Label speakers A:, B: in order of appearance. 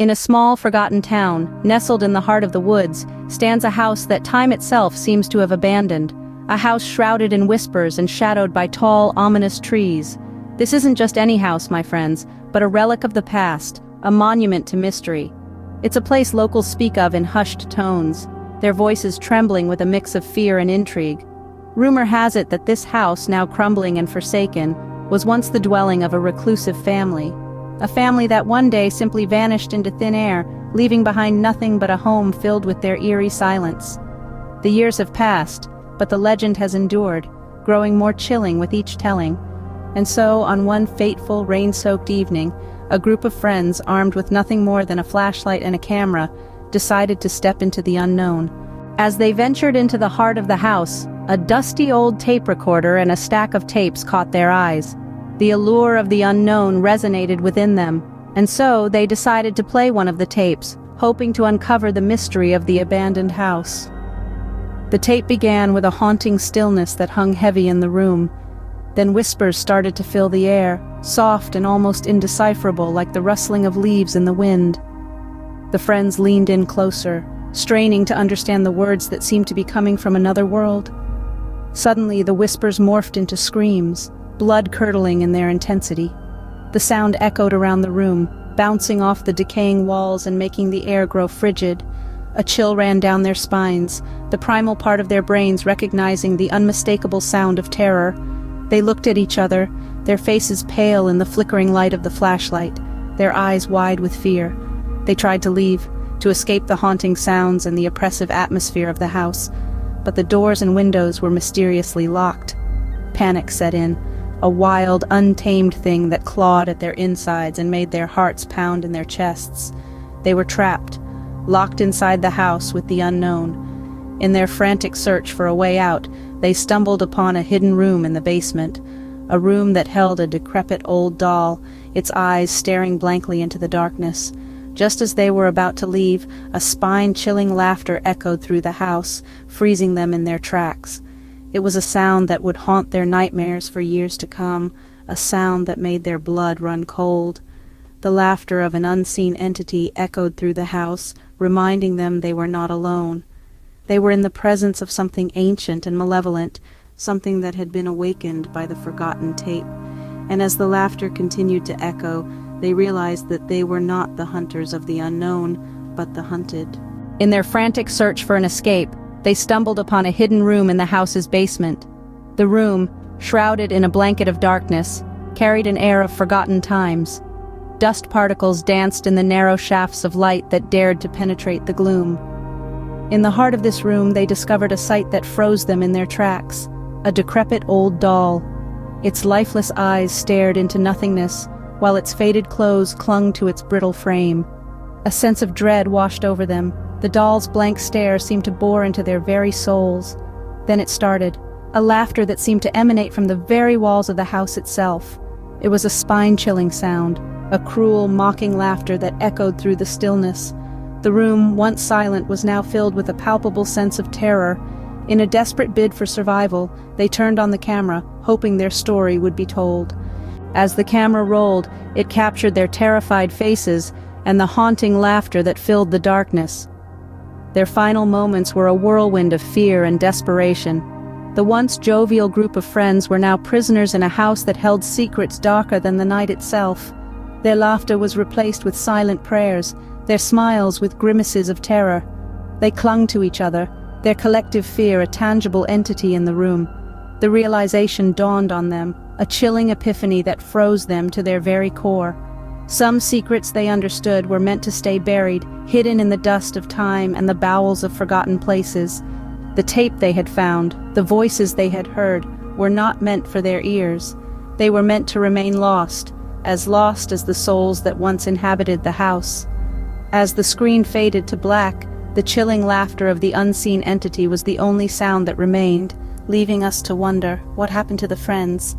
A: In a small, forgotten town, nestled in the heart of the woods, stands a house that time itself seems to have abandoned. A house shrouded in whispers and shadowed by tall, ominous trees. This isn't just any house, my friends, but a relic of the past, a monument to mystery. It's a place locals speak of in hushed tones, their voices trembling with a mix of fear and intrigue. Rumor has it that this house, now crumbling and forsaken, was once the dwelling of a reclusive family. A family that one day simply vanished into thin air, leaving behind nothing but a home filled with their eerie silence. The years have passed, but the legend has endured, growing more chilling with each telling. And so, on one fateful, rain-soaked evening, a group of friends, armed with nothing more than a flashlight and a camera, decided to step into the unknown. As they ventured into the heart of the house, a dusty old tape recorder and a stack of tapes caught their eyes. The allure of the unknown resonated within them, and so they decided to play one of the tapes, hoping to uncover the mystery of the abandoned house. The tape began with a haunting stillness that hung heavy in the room. Then whispers started to fill the air, soft and almost indecipherable, like the rustling of leaves in the wind. The friends leaned in closer, straining to understand the words that seemed to be coming from another world. Suddenly, the whispers morphed into screams, blood-curdling in their intensity. The sound echoed around the room, bouncing off the decaying walls and making the air grow frigid. A chill ran down their spines, the primal part of their brains recognizing the unmistakable sound of terror. They looked at each other, their faces pale in the flickering light of the flashlight, their eyes wide with fear. They tried to leave, to escape the haunting sounds and the oppressive atmosphere of the house, but the doors and windows were mysteriously locked. Panic set in, a wild, untamed thing that clawed at their insides and made their hearts pound in their chests. They were trapped, locked inside the house with the unknown. In their frantic search for a way out, they stumbled upon a hidden room in the basement, a room that held a decrepit old doll, its eyes staring blankly into the darkness. Just as they were about to leave, a spine-chilling laughter echoed through the house, freezing them in their tracks. It was a sound that would haunt their nightmares for years to come, a sound that made their blood run cold. The laughter of an unseen entity echoed through the house, reminding them they were not alone. They were in the presence of something ancient and malevolent, something that had been awakened by the forgotten tape. And as the laughter continued to echo, they realized that they were not the hunters of the unknown, but the hunted. In their frantic search for an escape, they stumbled upon a hidden room in the house's basement. The room, shrouded in a blanket of darkness, carried an air of forgotten times. Dust particles danced in the narrow shafts of light that dared to penetrate the gloom. In the heart of this room, they discovered a sight that froze them in their tracks, a decrepit old doll. Its lifeless eyes stared into nothingness, while its faded clothes clung to its brittle frame. A sense of dread washed over them. The doll's blank stare seemed to bore into their very souls. Then it started, a laughter that seemed to emanate from the very walls of the house itself. It was a spine-chilling sound, a cruel, mocking laughter that echoed through the stillness. The room, once silent, was now filled with a palpable sense of terror. In a desperate bid for survival, they turned on the camera, hoping their story would be told. As the camera rolled, it captured their terrified faces and the haunting laughter that filled the darkness. Their final moments were a whirlwind of fear and desperation. The once jovial group of friends were now prisoners in a house that held secrets darker than the night itself. Their laughter was replaced with silent prayers, their smiles with grimaces of terror. They clung to each other, their collective fear a tangible entity in the room. The realization dawned on them, a chilling epiphany that froze them to their very core. Some secrets they understood were meant to stay buried, hidden in the dust of time and the bowels of forgotten places. The tape they had found, the voices they had heard, were not meant for their ears. They were meant to remain lost as the souls that once inhabited the house. As the screen faded to black, the chilling laughter of the unseen entity was the only sound that remained, leaving us to wonder what happened to the friends.